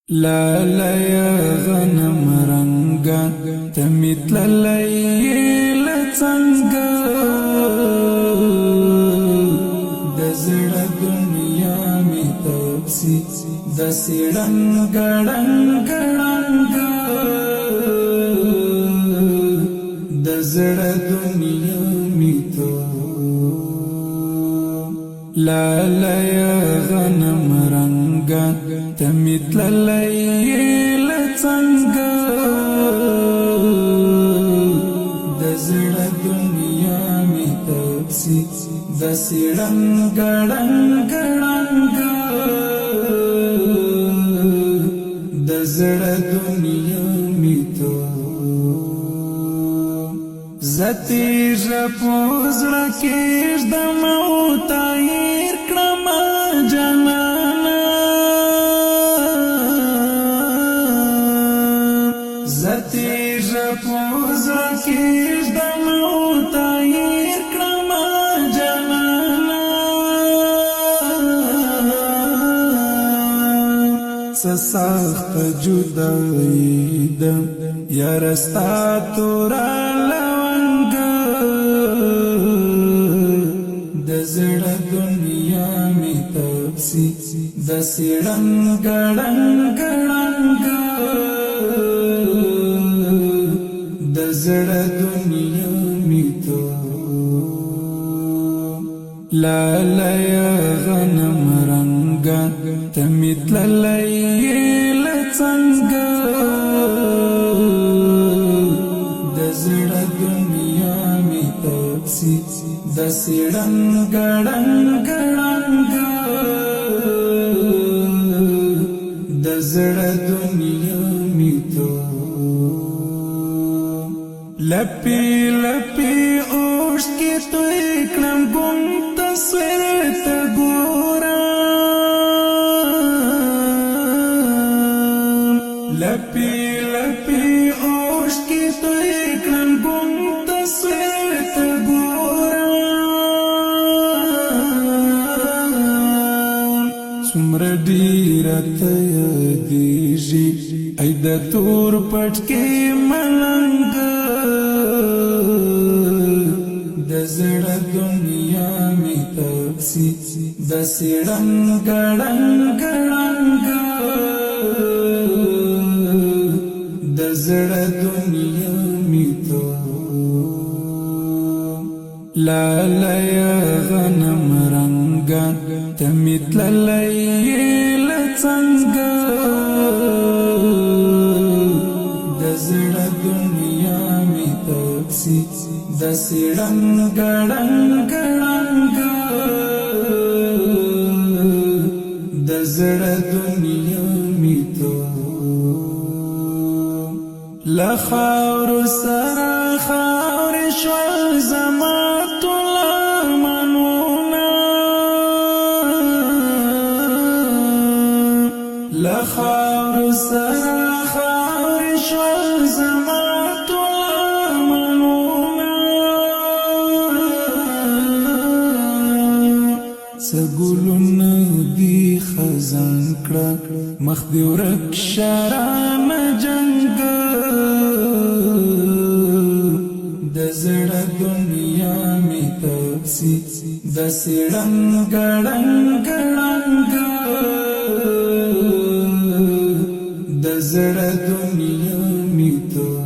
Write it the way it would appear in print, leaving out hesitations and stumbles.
لالا یا غنم رنگا تمیت للی لڅنګا د زړه دنیا می تپسی د سړنګ ګړنګ د زړه دنیا می تو لالا یا غنم رنگا تمیت للی لڅنګا د زړه دنیا می تپسی د سړنګ ګړنګ د زړه دنیا می تو زتی ژپوز رکیش د موت ایر کړم جنانا زتی ژپوز رکیش د موت ایر کړم جنانا سخت جدائی ده یارستا تورا د زړه دنیا می تپسی د سړنګ ګړنګ د زړه دنیا می تو لالا یا غنم رنگا تمیت للی لڅنګا د زړه دنیا می تپسی د سړنګ ګړنګ د زړه دنیا می تو لپی لپی اوش کی تو کړم ګم تصویر ته ګورم لپی لپی اوش کی تو کړم ګم تصویر ته ډیره ته یادېږي ای د تور پټ کې ملنګ د زړه دنیا می تپسی د سړنګ ګړنګ د زړه دنیا می تو لالا یا غنم رنگا تمیت للی لڅنګا د زړه دنیا می تپسی د سړنګ ګړنګ د زړه دنیا می تو لا خاور سره خاور شو زما لخاور سره خاور شو زما ټول منونه سګلونه دی خزان کړه مخ دی ورک شران جنگ د زړه دنیا می تپسی د سړنګ ګړنګ د زړه دنیا می تو